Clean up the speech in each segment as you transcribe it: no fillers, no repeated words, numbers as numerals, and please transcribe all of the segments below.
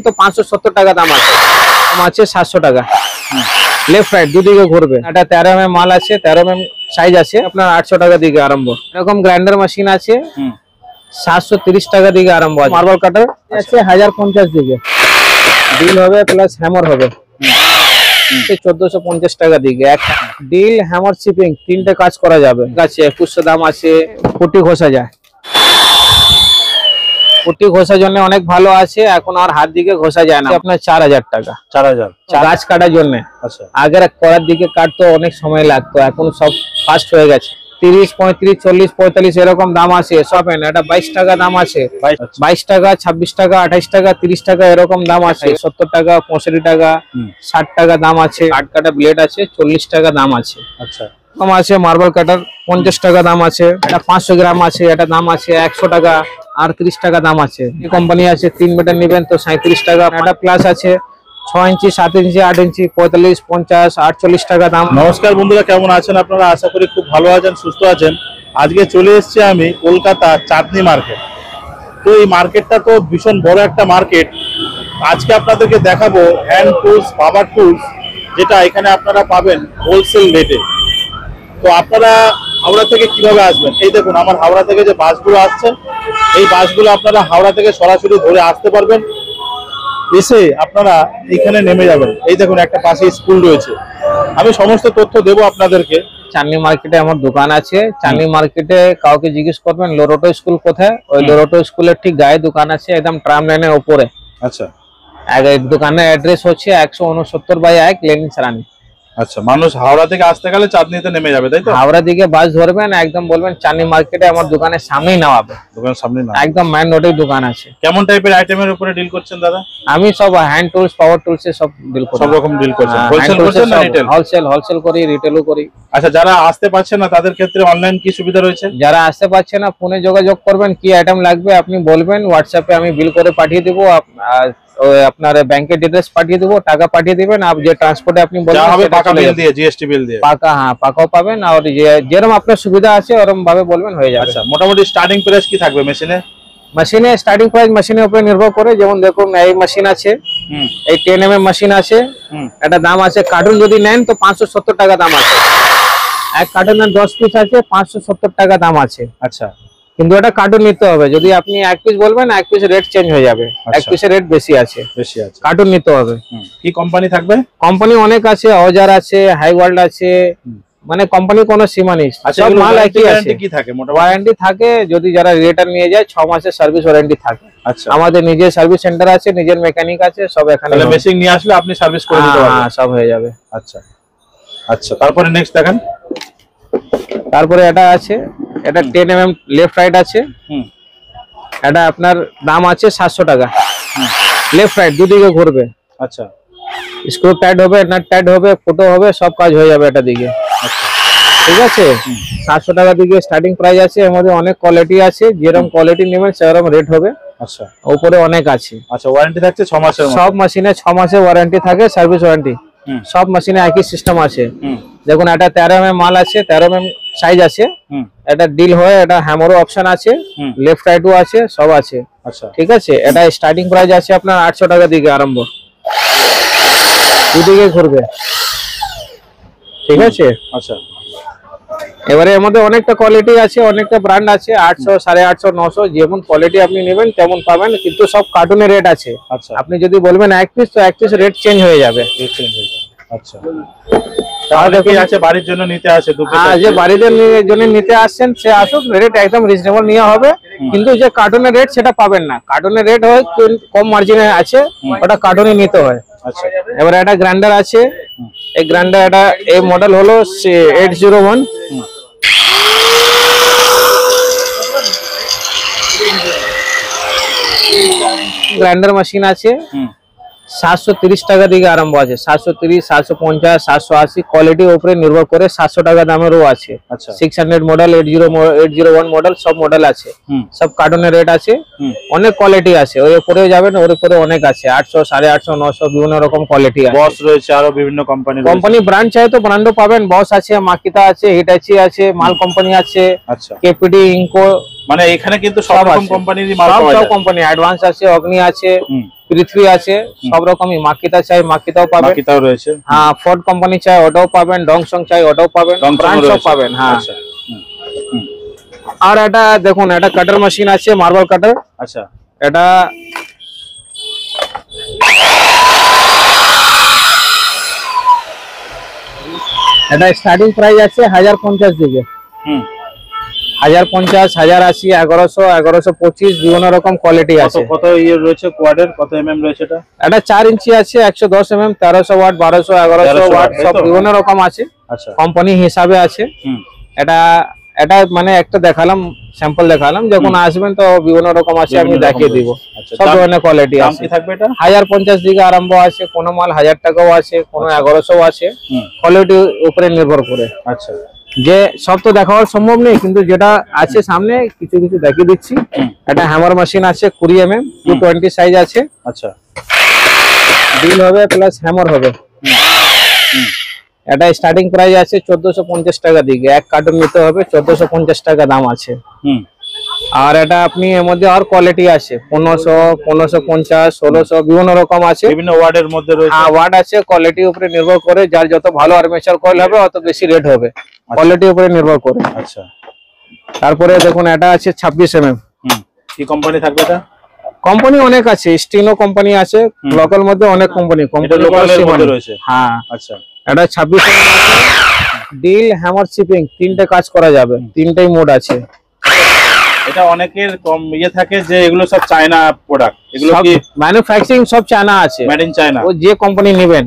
তো 570 টাকা দাম আছে। দাম আছে 700 টাকা। লেফট রাইট দুদিকে ঘুরবে। এটা 13 mm মাল আছে, 13 mm সাইজ আছে, আপনার 800 টাকা দিকে আরম্ভ। এরকম গ্রাইন্ডার মেশিন আছে 730 টাকা দিকে আরম্ভ আছে। মার্বেল কাটার আছে 1050 দিকে, ডিল হবে প্লাস হ্যামার হবে 1450 টাকা দিকে। এক ডিল হ্যামার শিপিং তিনটে কাজ করা যাবে। আছে 2100 দাম আছে। পুটি ঘষা যায়, পুটি ঘষার জন্য অনেক ভালো আছে, এখন আর হাত দিকে ঘষা যায় না। আপনার 4000 টাকা। 4000 গাছ কাটার জন্য। আচ্ছা, আগের করার দিকে কাটতো অনেক সময় লাগতো, এখন সব ফাস্ট হয়ে গেছে। 30, 35, 40, 45 এরকম দাম আছে সব। এটা 22 টাকা দাম আছে, 22 টাকা, 26 টাকা, 28 টাকা, 30 টাকা এরকম দাম আছে। 70 টাকা, 65 টাকা, 60 টাকা দাম আছে। কাট কাটা ব্লেড আছে 40 টাকা দাম আছে। আচ্ছা, দাম আছে মার্বেল কাটার 50 টাকা দাম আছে। এটা 500 গ্রাম আছে, এটা দাম আছে 100 টাকা আর 30 টাকা দাম আছে। এই কোম্পানি আছে 3 মিটার নেবেন তো 37 টাকা। এটা প্লাস আছে 6 ইঞ্চি, 7 ইঞ্চি, 8 ইঞ্চি, 45, 50, 48 টাকা দাম। নমস্কার বন্ধুরা, কেমন আছেন আপনারা? আশা করি খুব ভালো আছেন, সুস্থ আছেন। আজকে চলে এসেছি আমি কলকাতা চাঁদনী মার্কেট। তো এই মার্কেটটা তো ভীষণ বড় একটা মার্কেট। আজকে আপনাদেরকে দেখাবো হ্যান্ড টুলস, পাওয়ার টুলস, যেটা এখানে আপনারা পাবেন হোলসেল রেটে। তো আপনারা হাওড়া থেকে কিভাবে আসবেন? এই দেখুন, আমার হাওড়া থেকে যে বাসগুলো আসছেন, এই বাসগুলো আপনারা হাওড়া থেকে সরাসরি ধরে আসতে পারবেন। এসে আপনারা এখানে নেমে যাবেন। এই দেখুন, একটা পাশে স্কুল রয়েছে। আমি সমস্ত তথ্য দেবো আপনাদেরকে। চাঁদনী মার্কেটে আমার দোকান আছে। চাঁদনী মার্কেটে কাউকে জিজ্ঞেস করবেন লোরোটো স্কুল কোথায়, ওই লোরোটো স্কুলের ঠিক গায়ে দোকান আছে, একদম ট্রাম লাইনের উপরে। আচ্ছা, দোকানের অ্যাড্রেস হচ্ছে 169/1 লেনিন সারানি। আচ্ছা, মানুষ হাওড়া থেকে আসতে গেলে চাঁদনীতে নেমে যাবে, তাই তো? হাওড়া দিকে বাস ধরবেন, একদম বলবেন চাঁদনী মার্কেটে আমার দোকানের সামনেই নামাবে। দোকানের সামনে না, একদম মেইন রোডের দোকান আছে। কেমন টাইপের আইটেমের উপরে ডিল করছেন দাদা? আমি সব হ্যান্ড টুলস, পাওয়ার টুলস সব ডিল করি। সব রকম ডিল করছেন? হোলসেল করছেন না রিটেল? হোলসেল করি, রিটেলও করি। আচ্ছা, যারা আসতে পারছে না তাদের ক্ষেত্রে অনলাইন কি সুবিধা রয়েছে? যারা আসতে পারছে না ফোনে যোগাযোগ করবেন, কি আইটেম লাগবে আপনি বলবেন, হোয়াটসঅ্যাপে আমি বিল করে পাঠিয়ে দেবো। আপনার ব্যাংকের ডিটেইলস পাঠিয়ে দেবো, টাকা পাঠিয়ে দিবেন। আর যে ট্রান্সপোর্টে আপনি বলবেন যা হবে পাকা বিল দিয়ে, জিএসটি বিল দিয়ে পাকা, হ্যাঁ পাকাও পাবেন। আর যেরকম আপনার সুবিধা আছে ওরকম ভাবে বলবেন, হয়ে যাবে। আচ্ছা, মোটামুটি স্টার্টিং প্রাইস কি থাকবে মেশিনে? মেশিনে স্টার্টিং প্রাইস মেশিনের উপরে নির্ভর করে। যেমন দেখুন, এই মেশিন আছে, এই 10 mm মেশিন আছে। এটা দাম আছে, কার্টুন যদি নেন তো 570 টাকা দাম আছে। এক কার্টুনের 10 পিস আছে, 570 টাকা দাম আছে। আচ্ছা, কিন্তু এটা কার্টুন নিতে হবে। যদি আপনি এক পিস বলবেন, এক পিস রেট চেঞ্জ হয়ে যাবে। এক পিসের রেট বেশি আছে, কার্টুন নিতে হবে। কি কোম্পানি থাকবে? কোম্পানি অনেক আছে, অজার আছে, হাই ওয়ার্ল্ড আছে, মানে কোম্পানি কোনো সীমা নেই। সব মাল একই আছে। কি থাকে? ওয়ারেন্টি থাকে, যদি যারা রিটার্ন নিয়ে যায় 6 মাসের সার্ভিস ওয়ারেন্টি থাকে। আচ্ছা, আমাদের নিজের সার্ভিস সেন্টার আছে, নিজের মেকানিক আছে, সব এখানে। তাহলে মেশিন নিয়ে আসলে আপনি সার্ভিস করে দিতে পারবেন? হ্যাঁ, সব হয়ে যাবে। আচ্ছা আচ্ছা, তারপরে নেক্সট দেখেন। তারপরে এটা আছে, এটা 10 mm লেফট রাইট আছে। এটা আপনার দাম আছে 700 টাকা। লেফট রাইট দুদিকে ঘুরবে। আচ্ছা, স্ক্রু টাইট হবে, নাট টাইট হবে, ফুটো হবে, সব কাজ হয়ে যাবে এটা দিকে। ঠিক আছে, 700 টাকা দিকে স্টার্টিং প্রাইস আছে। এর মধ্যে অনেক কোয়ালিটি আছে, যেরকম কোয়ালিটি নেবেন সেরকম রেট হবে। আচ্ছা, উপরে অনেক আছে। আচ্ছা, ওয়ারেন্টি থাকছে 6 মাসের? সব মেশিনে 6 মাসের ওয়ারেন্টি থাকে, সার্ভিস ওয়ারেন্টি। সব মেশিনে একই সিস্টেম আছে। দেখুন, এটা 13 mm মাল আছে, 13 mm সাইজ আছে। এটা ডিল হয়, এটা হ্যামারও অপশন আছে, লেফট রাইটও আছে, সব আছে। আচ্ছা, ঠিক আছে, এটা স্টার্টিং প্রাইস আছে আপনার 800 টাকা দিকে আরম্ভ, দুদিকে ঘুরবে। ঠিক আছে। আচ্ছা, এবারে এর মধ্যে অনেকটা কোয়ালিটি আছে, অনেকটা ব্র্যান্ড আছে। 800, 850, 900 যেমন কোয়ালিটি আপনি নেবেন তেমন পাবেন, কিন্তু সব কার্টুনের রেট আছে। আচ্ছা, আপনি যদি বলবেন এক পিস, তো এক পিস রেট চেঞ্জ হয়ে যাবে। আচ্ছা, তাহলে কি আছে বাড়ির জন্য নিতে আসে? হ্যাঁ, যে বাড়ির জন্য নিতে আসছেন সে আসুক, রেট একদম রিজনেবল নেওয়া হবে। কিন্তু যে কার্টুনের রেট সেটা পাবেন না। কার্টুনের রেট হয় কম মার্জিনে আছে, ওটা কার্টুনে নিতে হয়। আচ্ছা, এবারে একটা গ্রাইন্ডার আছে, এই গ্রাইন্ডার, এটা এই মডেল হলো 801। গ্রাইন্ডার মেশিন আছে, 730 টাকা দিকে আরম্ভ আছে। 730, 750, 780 কোয়ালিটির উপরে নির্ভর করে 700 টাকা দামেরও আছে। 600 মডেল, 801 মডেল, সব মডেল আছে। সব কার্টুনের রেট আছে, অনেক কোয়ালিটি আছে। ওর উপরে যাবেন, ওর উপরে অনেক আছে, 800, 850, 900 বিভিন্ন রকম কোয়ালিটি আছে। বস রয়েছে, আরো বিভিন্ন কোম্পানি ব্র্যান্ড চাই তো ব্র্যান্ডও পাবেন। বস আছে, মাকিতা আছে, হিটাচি আছে, মাল কোম্পানি আছে। আচ্ছা, কেপিডি, ইনকো, মানে এখানে কিন্তু সব রকম কোম্পানিরই মাল পাওয়া যায়। সব কোম্পানি, অ্যাডভান্স আছে, অগ্নি আছে, পৃথ্বী আছে, সব রকমই। মাকিতা চাই মাকিতাও পাবেন, মাকিতাও রয়েছে। হ্যাঁ, ফোর্ড কোম্পানি চাই ওটাও পাবেন, ডংসং চাই ওটাও পাবেন, ব্র্যান্ড সব পাবেন। হ্যাঁ, আচ্ছা। আর এটা দেখুন, এটা কাটার মেশিন আছে, মার্বেল কাটার। আচ্ছা, এটা এটা স্টার্টিং প্রাইস আছে 1050 দিকে। 1050, 1080, 1100, 1125 বিভিন্ন রকম কোয়ালিটি আছে। কত ইয়ে রয়েছে কোয়াডের, কত এমএম রয়েছে এটা? এটা 4 ইঞ্চি আছে, 110 mm, 1300 ওয়াট, 1200, 1100 ওয়াট, সব বিভিন্ন রকম আছে। আচ্ছা, কোম্পানি হিসাবে আছে। এটা এটা মানে একটা দেখালাম, স্যাম্পল দেখালাম, যখন আসবেন তো বিভিন্ন রকম আছে, আমি দেখিয়ে দিব। সব ধরনের কোয়ালিটি আছে। দাম কি থাকবে এটা? 1050 দিকে আরম্ভ আছে, কোন মাল 1000 টাকাও আছে, কোন 1100 আছে, কোয়ালিটির উপরে নির্ভর করে। আচ্ছা, যে সব তো দেখাবার সম্ভব নেই, কিন্তু যেটা আছে সামনে কিছু কিছু দেখিয়ে দিচ্ছি। এটা হ্যামার মেশিন আছে 20 mm, 220 সাইজ আছে। আচ্ছা, ডিল হবে প্লাস হ্যামার হবে। এটা স্টার্টিং প্রাইস আছে 1450 টাকা দিকে, এক কার্টুন নিতে হবে, 1450 টাকা দাম আছে। আর এটা আপনি এর মধ্যে আর কোয়ালিটি আছে 1500, 1550, 1600 বিভিন্ন রকম আছে, বিভিন্ন ওয়ার্ডের মধ্যে রয়েছে। হ্যাঁ, ওয়ার্ড আছে, কোয়ালিটির উপরে নির্ভর করে, যার যত ভালো আর্মেচার কয়েল হবে অত বেশি রেট হবে, কোয়ালিটির উপরে নির্ভর করে। আচ্ছা, তারপরে দেখুন এটা আছে 26 mm। কি কোম্পানি থাকবে এটা? কোম্পানি অনেক আছে, স্টিনো কোম্পানি আছে, লোকাল মধ্যে অনেক কোম্পানি লোকালের মধ্যে রয়েছে। হ্যাঁ, আচ্ছা, এটা 26 mm আছে, ডিল হ্যামার চিপিং তিনটে কাজ করা যাবে, তিনটেই মোড আছে। এটা অনেকের কম ইয়ে থাকে যে এগুলো সব চায়না প্রোডাক্ট, এগুলো কি ম্যানুফ্যাকচারিং সব চায়না আছে, মেড ইন চায়না। ও যে কোম্পানি নেবেন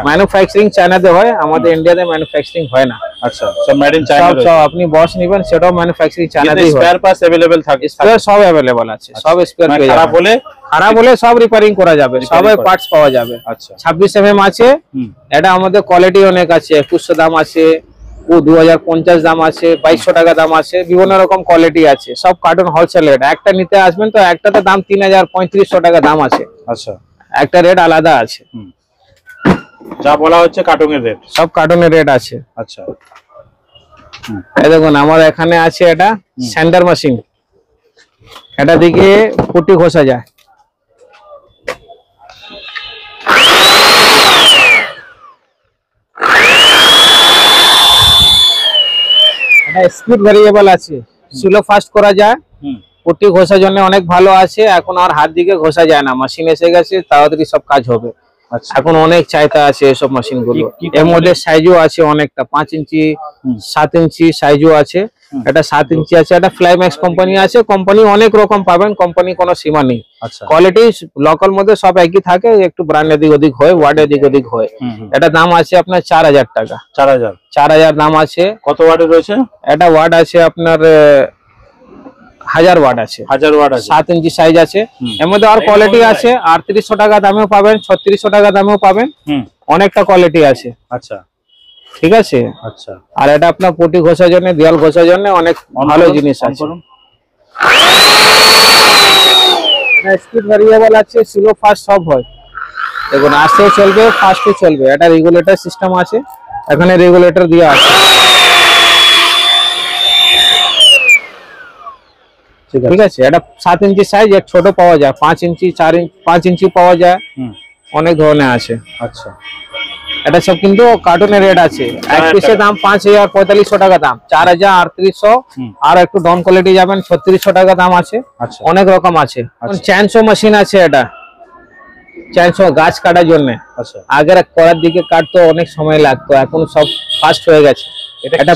ম্যানুফ্যাকচারিং চায়নাতে হয়, আমাদের ইন্ডিয়াতে ম্যানুফ্যাকচারিং হয় না। আচ্ছা, সব মেড ইন চায়না। সব আপনি বস নেবেন সেটাও ম্যানুফ্যাকচারিং চায়নাতেই হয়। স্পেয়ার পার্টস अवेलेबल থাকে, স্পেয়ার সব अवेलेबल আছে, সব স্পেয়ার পেয়ে যাবেন। খারাপ হলে সব রিপেয়ারিং করা যাবে, সবাই পার্টস পাওয়া যাবে। আচ্ছা, 26 mm আছে। এটা আমাদের কোয়ালিটি অনেক আছে, 2100 দাম আছে, ও 2050 দাম আছে, 2200 টাকা দাম আছে, বিভিন্ন রকম কোয়ালিটি আছে, সব কার্টুন হোলসেল রেট। একটা নিতে আসবেন তো একটাতে দাম 3000, 3500 টাকা দাম আছে। আচ্ছা, একটা রেট আলাদা আছে, যা বলা হচ্ছে কার্টুনের রেট, সব কার্টুনের রেট আছে। আচ্ছা, এই দেখুন আমার এখানে আছে এটা স্যান্ডার মেশিন, এটা দিকে পুটি ঘষা যায়। এটা স্পিড ভেরিয়েবল আছে, স্লো ফাস্ট করা যায়, পুটি ঘষার জন্য অনেক ভালো আছে। এখন আর হাত দিকে ঘষা যায় না, মেশিন এসে গেছে, তাড়াতাড়ি সব কাজ হবে। এখন অনেক চাহিদা আছে এসব মেশিন গুলো। এর মধ্যে সাইজও আছে অনেকটা, 5 ইঞ্চি, 7 ইঞ্চি সাইজও আছে। এটা 7 ইঞ্চি আছে, এটা ফ্লাইম্যাক্স কোম্পানি আছে। কোম্পানি অনেক রকম পাবেন, কোম্পানি কোনো সীমা নেই। কোয়ালিটি লোকাল মধ্যে সব একই থাকে, একটু ব্র্যান্ড এদিক ওদিক হয়, ওয়ার্ড এদিক ওদিক হয়। এটা দাম আছে আপনার 4000 টাকা। 4000 দাম আছে। কত ওয়াটের রয়েছে? এটা ওয়াট আছে আপনার 1000 ওয়াট আছে, 1000 ওয়াট আছে, 7 ইঞ্চি সাইজ আছে। এর মধ্যে আর কোয়ালিটি আছে, 3800 টাকা দামেও পাবেন, 3600 টাকা দামেও পাবেন, অনেকটা কোয়ালিটি আছে। আচ্ছা, ঠিক আছে। আচ্ছা, আর এটা আপনার পুটি ঘষার জন্য, দেয়াল ঘষার জন্য অনেক ভালো জিনিস আছে। এটা স্পিড ভেরিয়েবল আছে, স্লো ফাস্ট সব হয়। দেখুন আস্তেও চলবে, ফাস্টও চলবে। এটা রেগুলেটর সিস্টেম আছে, এখানে রেগুলেটর দেওয়া আছে। ঠিক আছে। এটা 7 ইঞ্চি সাইজ, এক ছোট পাওয়া যায়, 5 ইঞ্চি, 5 ইঞ্চি পাওয়া যায়, অনেক ধরনের আছে। আচ্ছা, এটা সব কিন্তু কার্টুনের রেট আছে। এক পিসের দাম 5000, 4500 টাকা দাম, 4000, 3800, আর একটু ডাউন কোয়ালিটি যাবেন 3600 টাকা দাম আছে। অনেক রকম আছে। চ্যানসো মেশিন আছে, এটা চ্যানসো গাছ কাটার জন্য। আগের করার দিকে কাটতো অনেক সময় লাগতো, এখন সব ফাস্ট হয়ে গেছে। এটা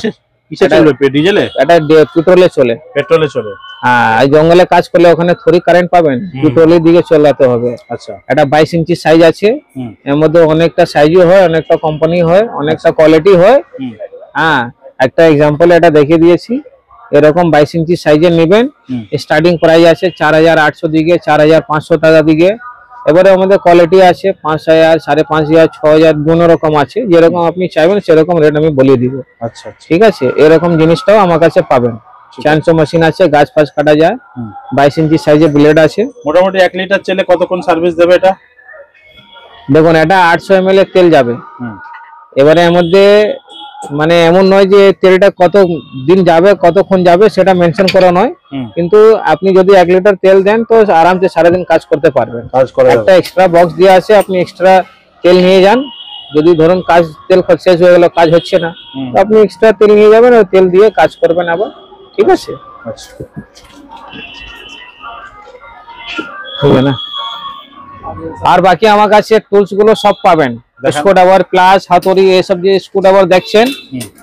কিসে চলবে? ডিজেলে? এটা পেট্রোলে চলে। পেট্রোলে চলে? হ্যাঁ, জঙ্গলে কাজ করলে ওখানে থরি কারেন্ট পাবেন, পেট্রোলের দিকে চালাতে হবে। আচ্ছা, এটা 22 ইঞ্চি সাইজ আছে। এর মধ্যে অনেকটা সাইজও হয়, অনেকটা কোম্পানি হয়, অনেকটা কোয়ালিটি হয়। হ্যাঁ, একটা এক্সাম্পল এটা দেখিয়ে দিয়েছি। এরকম 22 ইঞ্চি সাইজের নেবেন, স্টার্টিং প্রাইস আছে 4800 দিকে, 4500 টাকা দিকে। এবারে আমাদের কোয়ালিটি আছে 5000, 5500, 6000 বিভিন্ন রকম আছে। যেরকম আপনি চাইবেন সেরকম রেট আমি বলিয়ে দিব। আচ্ছা, ঠিক আছে। এরকম জিনিসটাও আমার কাছে পাবেন। চ্যানসো মেশিন আছে, গাছ ফাছ কাটা যায়, 22 ইঞ্চি সাইজের ব্লেড আছে। মোটামুটি 1 লিটার চলে কতক্ষণ সার্ভিস দেবে এটা? দেখুন এটা 800 ml তেল যাবে। এবারে এর মধ্যে মানে এমন নয় যে তেলটা কত দিন যাবে কতক্ষণ যাবে সেটা মেনশন করা নয়, কিন্তু আপনি যদি 1 লিটার তেল দেন তো আরামসে সারাদিন কাজ করতে পারবেন। একটা এক্সট্রা বক্স দেওয়া আছে, আপনি এক্সট্রা তেল নিয়ে যান। যদি ধরুন কাজ তেল শেষ হয়ে গেল, কাজ হচ্ছে না, তো আপনি এক্সট্রা তেল নিয়ে যাবেন, ওই তেল দিয়ে কাজ করবেন আবার, ঠিক আছে? ঠিক না? আর বাকি আমার কাছে টুলস গুলো সব পাবেন, স্ক্রুড্রাইভার, প্লাস, হাতুড়ি, এইসব যে স্ক্রুড্রাইভার দেখছেন,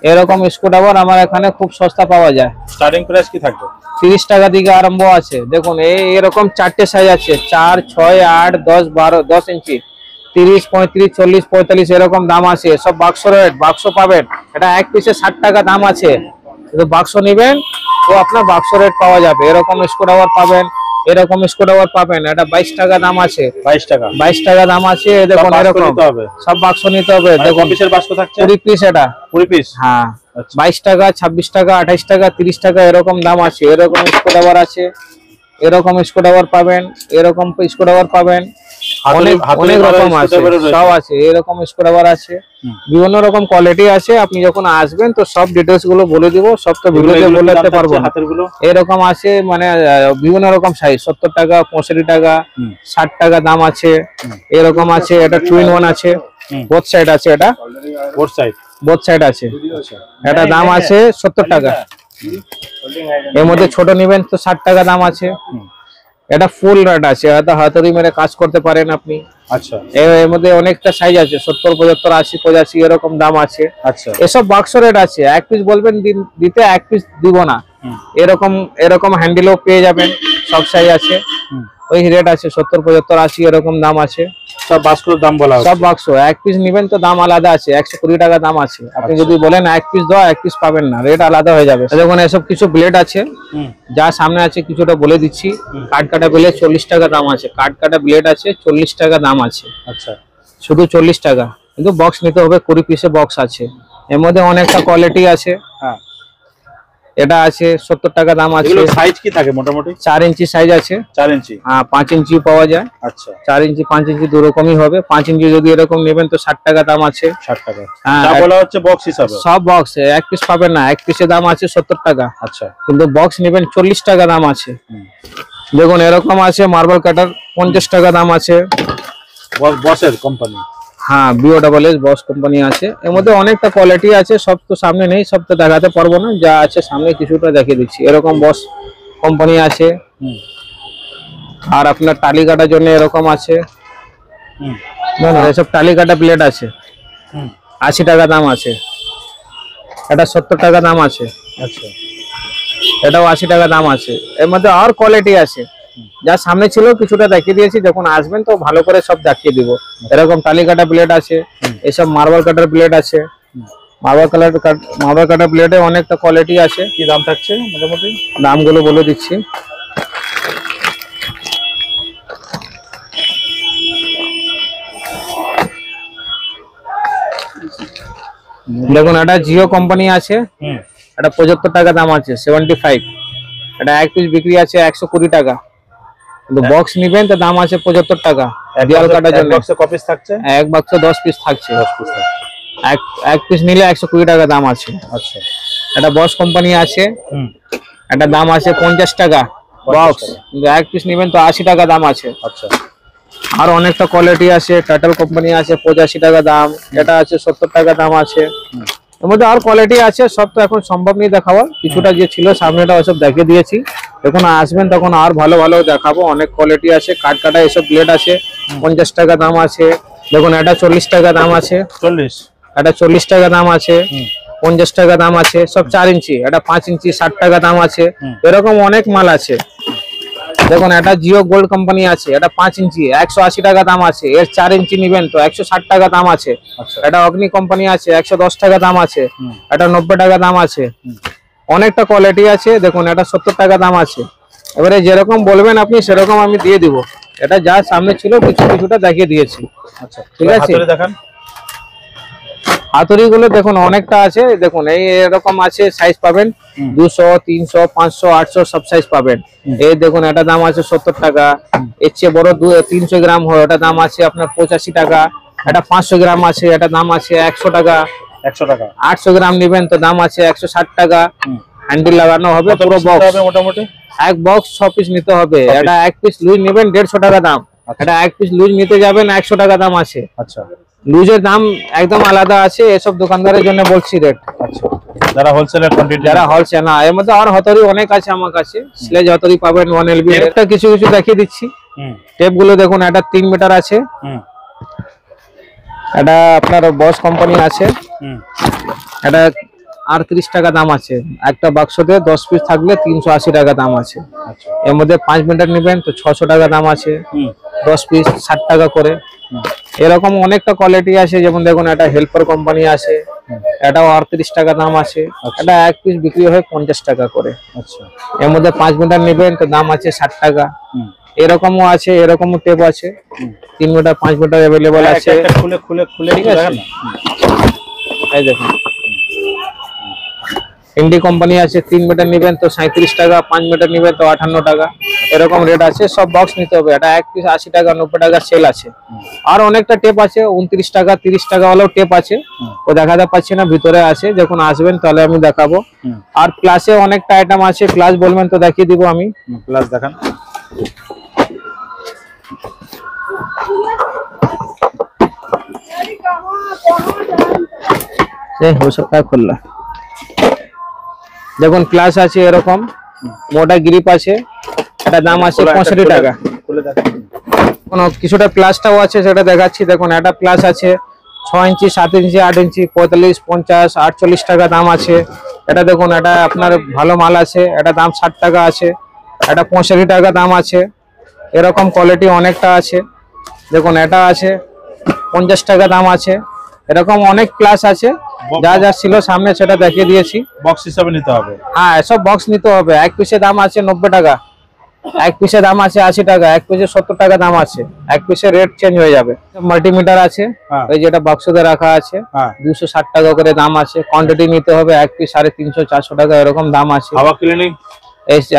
এরকম স্ক্রুড্রাইভার আমার এখানে খুব সস্তা পাওয়া যায়। স্টার্টিং প্রাইস কি থাকবে? 30 টাকা থেকে আরম্ভ আছে। দেখুন এরকম 4টে সাইজ আছে, 4, 6, 8, 10, 12, 10 ইঞ্চি, 30, 35, 40, 45 এরকম দাম আছে। সব বাক্স রেট, বাক্স পাবেন। এটা এক পিসে 60 টাকা দাম আছে, কিন্তু বাক্স নেবেন তো আপনার বাক্স রেট পাওয়া যাবে। এরকম স্ক্রুড্রাইভার পাবেন, এরকম স্ক্রুড্রাইভার পাবেন। এটা 22 টাকা দাম আছে। 22 টাকা দাম আছে। দেখুন এরকম সব বাক্স নিতে হবে। দেখুন পিসের বাক্স থাকছে 20 পিস, এটা 20 পিস। হ্যাঁ, 22 টাকা, 26 টাকা, 28 টাকা, 30 টাকা এরকম দাম আছে। এরকম স্ক্রুড্রাইভার আছে, এরকম স্ক্রুড্রাইভার পাবেন, এরকম স্ক্রুড্রাইভার পাবেন, অনেক রকম আছে, সব আছে। এরকম স্ক্রুড্রাইভার আছে, বিভিন্ন রকম কোয়ালিটি আছে। আপনি যখন আসবেন তো সব ডিটেইলস গুলো বলে দিব, সব তো ভিডিওতে বলতে পারবো না। এরকম আছে মানে বিভিন্ন রকম সাইজ, 70 টাকা, 65 টাকা, 60 টাকা দাম আছে। এরকম আছে, এটা 2-in-1 আছে, বোথ সাইড আছে। এটা বোথ সাইড আছে। এটা দাম আছে 70 টাকা। এর মধ্যে ছোট নেবেন তো 60 টাকা দাম আছে। এটা ফুল রেট আছে, এটা হাতুড়ি মেরে কাজ করতে পারেন আপনি। আচ্ছা, এর মধ্যে অনেকটা সাইজ আছে, 70, 75, 80, 85 এরকম দাম আছে। আচ্ছা, এসব বাক্স রেট আছে। এক পিস বলবেন দিতে, এক পিস দিব না। এরকম হ্যান্ডেলও পেয়ে যাবেন, সব সাইজ আছে। ওই রেট আছে 70, 75, 80 এরকম দাম আছে। সব বাক্সের দাম বলা আছে। সব বাক্স এক পিস নেবেন তো দাম আলাদা আছে, 120 টাকা দাম আছে। আপনি যদি বলেন এক পিস দাও, এক পিস পাবেন না, রেট আলাদা হয়ে যাবে। দেখুন এসব কিছু ব্লেড আছে, যা সামনে আছে কিছুটা বলে দিচ্ছি। কাট কাটা ব্লেড 40 টাকা দাম আছে। কাট কাটা ব্লেড আছে 40 টাকা দাম আছে। আচ্ছা, শুধু 40 টাকা, কিন্তু বক্স নিতে হবে, 20 পিসে বক্স আছে। এর মধ্যে অনেকটা কোয়ালিটি আছে। হ্যাঁ, এটা আছে 70 টাকা দাম আছে। এগুলো সাইজ কি থাকে মোটামুটি? 4 ইঞ্চি সাইজ আছে। 4 ইঞ্চি? হ্যাঁ, 5 ইঞ্চি পাওয়া যায়। আচ্ছা, 4 ইঞ্চি 5 ইঞ্চি দু রকমই হবে। 5 ইঞ্চি যদি এরকম নেবেন তো 60 টাকা দাম আছে। 60 টাকা। হ্যাঁ, যা বলা হচ্ছে বক্স হিসাবে। সব বক্স, এক পিস পাবেন না, এক পিসের দাম আছে 70 টাকা। আচ্ছা, কিন্তু বক্স নেবেন 40 টাকা দাম আছে। দেখুন এরকম আছে মার্বেল কাটার, 50 টাকা দাম আছে। বসের কোম্পানি? হ্যাঁ, BOSS বস কোম্পানি আছে। এর মধ্যে অনেকটা কোয়ালিটি আছে, সব তো সামনে নেই, সব তো দেখাতে পারবো না। যা আছে সামনে কিছুটা দেখিয়ে দিচ্ছি। এরকম বস কোম্পানি আছে। আর আপনার টালি কাটার জন্য এরকম আছে। এসব টালি কাটা প্লেট আছে, 80 টাকা দাম আছে। এটা 70 টাকা দাম আছে। আচ্ছা, এটাও 80 টাকা দাম আছে। এর মধ্যে আর কোয়ালিটি আছে, যা সামনে ছিল কিছুটা দেখিয়ে দিয়েছি। যখন আসবেন তো ভালো করে সব দেখিয়ে দিব। এরকম টালি কাটা প্লেট আছে, এসব মার্বেল কাটার প্লেট আছে। মার্বেল কাটার প্লেটে অনেকটা কোয়ালিটি আছে। কি দাম থাকছে মোটামুটি? দামগুলো বলে দিচ্ছি। দেখুন এটা জিও কোম্পানি আছে। এটা 75 টাকা দাম আছে, 75। এটা এক পিস বিক্রি আছে 120 টাকা, কিন্তু বক্স নিবেন তো দাম আছে 75 টাকা। দেয়াল কাটার জন্য বক্সে কত পিস থাকছে? এক বাক্সে 10 পিস থাকছে। 10 পিস থাকছে। এক পিস নিলে 120 টাকা দাম আছে। আচ্ছা, এটা বস কোম্পানি আছে। এটা দাম আছে 50 টাকা বক্স, কিন্তু এক পিস নিবেন তো 80 টাকা দাম আছে। আচ্ছা, আর অনেকটা কোয়ালিটি আছে। টাটাল কোম্পানি আছে, 85 টাকা দাম। এটা আছে 70 টাকা দাম আছে। এর মধ্যে আর কোয়ালিটি আছে, সব তো এখন সম্ভব নেই দেখাবার। কিছুটা যে ছিল সামনেটা ওসব দেখিয়ে দিয়েছি। যখন আসবেন তখন আর ভালো ভালো দেখাবো। অনেক কোয়ালিটি আছে। কাট কাটা এসব ব্লেড আছে, 50 টাকা দাম আছে। দেখুন এটা 40 টাকা দাম আছে। 40? এটা 40 টাকা দাম আছে। 50 টাকা দাম আছে। সব 4 ইঞ্চি। এটা 5 ইঞ্চি, 60 টাকা দাম আছে। এরকম অনেক মাল আছে। দেখুন এটা জিও গোল্ড কোম্পানি আছে। এটা 5 ইঞ্চি, 180 টাকা দাম আছে। এর 4 ইঞ্চি নিবেন তো 160 টাকা দাম আছে। এটা অগ্নি কোম্পানি আছে, 110 টাকা দাম আছে। এটা 90 টাকা দাম আছে। অনেকটা কোয়ালিটি আছে। দেখুন এটা 70 টাকা দাম আছে। এবারে যেরকম বলবেন আপনি সেরকম আমি দিয়ে দিব। এটা যা সামনে ছিল কিছুটা দেখিয়ে দিয়েছি। আচ্ছা, ঠিক আছে। হাতুড়ি দেখান। হাতুড়ি গুলো দেখুন অনেকটা আছে। দেখুন এরকম আছে, সাইজ পাবেন 200, 300, 500, 800 সব সাইজ পাবেন। এই দেখুন এটা দাম আছে 70 টাকা। এর চেয়ে বড় 300 গ্রাম হয়, ওটা দাম আছে আপনার 85 টাকা। এটা 500 গ্রাম আছে, এটা দাম আছে 100 টাকা। 100 টাকা। 800 গ্রাম নেবেন তো দাম আছে 160 টাকা। হ্যান্ডেল লাগানো হবে পুরো বক্স, মোটামুটি এক বক্স 6 পিস নিতে হবে। এটা এক পিস লুজ নেবেন 150 টাকা দাম। এটা এক পিস লুজ নিতে যাবেন 100 টাকা দাম আছে। আচ্ছা, লুজের দাম একদম আলাদা আছে, এসব দোকানদারের জন্য বলছি রেট। আচ্ছা, যারা হোলসেলের কোয়ান্টিটি, যারা হোলসেল না, এর মধ্যে আর হতরি অনেক আছে আমার কাছে, স্লেজ হতরি পাবেন 1LB। একটা কিছু কিছু দেখিয়ে দিচ্ছি। টেপ গুলো দেখুন, এটা 3 মিটার আছে। এটা আপনার বস কোম্পানি আছে। এটা 38 টাকা দাম আছে। একটা বাক্সতে 10 পিস থাকলে 380 টাকা দাম আছে। এর মধ্যে 5 মিটার নেবেন তো 600 টাকা দাম আছে। 10 পিস 60 টাকা করে। এরকম অনেকটা কোয়ালিটি আছে, যেমন দেখুন এটা হেল্পার কোম্পানি আছে, এটাও 38 টাকা দাম আছে। এটা এক পিস বিক্রি হয় 50 টাকা করে। আচ্ছা, এর মধ্যে 5 মিটার নেবেন তো দাম আছে 60 টাকা। এরকমও আছে, এরকমও টেপ আছে। 3 মিটার 5 মিটার अवेलेबल আছে। খুলে খুলে খুলে ঠিক আছে, এই দেখুন ইন্ডি কোম্পানি আছে। 3 মিটার নেবেন তো 37 টাকা, 5 মিটার নেবেন তো 58 টাকা। এরকম রেট আছে। সব বক্স নিতে হবে। এটা এক পিস 80 টাকা 90 টাকা সেল আছে। আর অনেকটা টেপ আছে, 29 টাকা 30 টাকা वाला টেপ আছে। ও দেখাতে পাচ্ছি না, ভিতরে আছে, যখন আসবেন তাহলে আমি দেখাবো। আর প্লাসে অনেকটা আইটেম আছে। প্লাস বলবেন তো দেখিয়ে দিব আমি। প্লাস দেখান। हो सकता है खुला। দেখুন প্লাস আছে, এরকম মোটা গ্রিপ আছে। এটা দাম আছে 65 টাকা। কোন কিছুটা প্লাসটাও আছে, সেটা দেখাচ্ছি। দেখুন এটা প্লাস আছে 6 ইঞ্চি 7 ইঞ্চি 8 ইঞ্চি 45 50 48 টাকা দাম আছে। এটা দেখুন, এটা আপনার ভালো মাল আছে। এটা দাম 60 টাকা আছে। এটা 65 টাকা দাম আছে। এরকম কোয়ালিটি অনেকটা আছে। দেখুন এটা আছে 50 টাকা দাম আছে। এরকম অনেক প্লাস আছে। যা যা ছিল সামনে সেটা দেখিয়ে দিয়েছি। বক্স হিসাবে নিতে হবে। হ্যাঁ, সব বক্স নিতে হবে। এক পিসের দাম আছে 90 টাকা, এক পিসের দাম আছে 80 টাকা, এক পিসে 70 টাকা দাম আছে। এক পিসের রেট চেঞ্জ হয়ে যাবে। মাল্টিমিটার আছে, ওই যেটা বাক্সতে রাখা আছে, 260 টাকা করে দাম আছে। কোয়ান্টিটি নিতে হবে, এক পিস 350 400 টাকা এরকম দাম আছে। হাওয়া ক্লিনিং,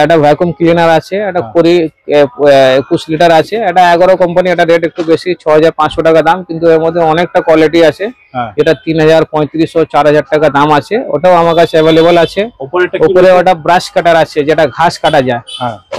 এটা ভ্যাকুয়াম ক্লিনার আছে। এটা 21 লিটার আছে। এটা 11 কোম্পানি। এটা রেট একটু বেশি, 6500 টাকা দাম, কিন্তু এর মধ্যে অনেকটা কোয়ালিটি আছে। এটা 3000 3500 4000 টাকা দাম আছে। ওটাও আমার কাছে अवेलेबल আছে। উপরে ওটা ব্রাশ কাটার আছে, যেটা ঘাস কাটা যায়।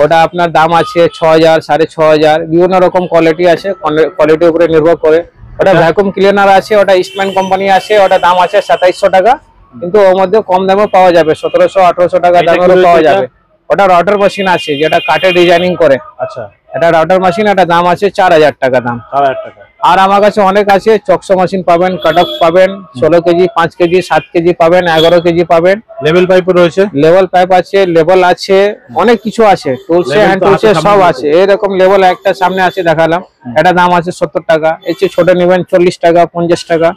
ওটা আপনার দাম আছে 6000 6500। বিভিন্ন রকম কোয়ালিটি আছে, কোয়ালিটির উপরে নির্ভর করে। ওটা ভ্যাকুয়াম ক্লিনার আছে। ওটা ইস্টম্যান কোম্পানি আছে। ওটা দাম আছে 2700 টাকা, কিন্তু ওর মধ্যে কম দামে পাওয়া যাবে, 1700 1800 টাকা দামেরও পাওয়া যাবে। ওটা রাউটার মেশিন আছে, যেটা কাটে ডিজাইনিং করে। আচ্ছা, এটা রাউটার মেশিন। এটা দাম আছে 4000 টাকা দাম। 4000 টাকা। আর আমার কাছে অনেক আছে। চকশো মেশিন পাবেন, কাট অফ পাবেন, 16 কেজি 5 কেজি 7 কেজি পাবেন, 11 কেজি পাবেন। লেভেল পাইপ রয়েছে, লেভেল পাইপ আছে, লেভেল আছে, অনেক কিছু আছে। টুলসে হ্যান্ড টুলসে সব আছে। এরকম লেভেল একটা সামনে আছে, দেখালাম। এটা দাম আছে 70 টাকা। এর চেয়ে ছোট নেবেন 40 টাকা 50 টাকা,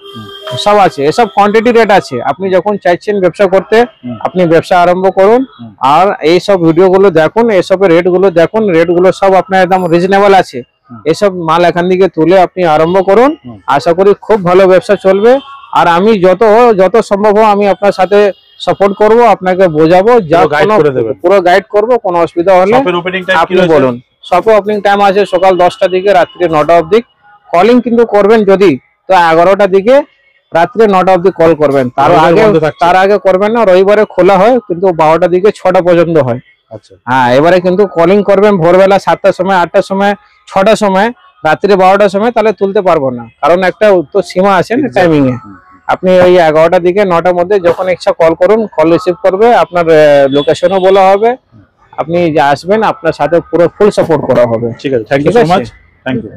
সব আছে। এসব কোয়ান্টিটি রেট আছে। আপনি যখন চাইছেন ব্যবসা করতে, আপনি ব্যবসা আরম্ভ করুন। আর এই সব ভিডিও গুলো দেখুন, এসবের রেট গুলো দেখুন। রেট গুলো সব আপনার একদম রিজনেবল আছে। এসব মাল এখান থেকে তুলে আপনি আরম্ভ করুন। আশা করি খুব ভালো ব্যবসা চলবে। আর আমি যত সম্ভব আমি আপনার সাথে সাপোর্ট করব, আপনাকে বোঝাবো, যা পুরো গাইড করব। কোনো অসুবিধা হলে আপনি বলুন। শপে ওপেনিং টাইম আছে সকাল 10টা থেকে রাত্রি 9টা অবধি। কলিং কিন্তু করবেন যদি, তো 11টা দিকে রাত্রে 9টা অবধি কল করবেন। তার আগে করবেন না। রবিবারে খোলা হয়, কিন্তু 12টা দিকে 6টা পর্যন্ত হয়। আচ্ছা, হ্যাঁ, এবারে কিন্তু কলিং করবেন ভোরবেলা 7টার সময় 8টার সময় 6টার সময় রাত্রি 12টার সময়, তাহলে তুলতে পারবো না। কারণ একটা তো সীমা আছে না টাইমিং এ। আপনি ওই 11টার দিকে 9টার মধ্যে যখন ইচ্ছা কল করুন, কল রিসিভ করবে। আপনার লোকেশনও বলা হবে, আপনি যে আসবেন আপনার সাথে পুরো ফুল সাপোর্ট করা হবে। ঠিক আছে, thank you so much. Thank you.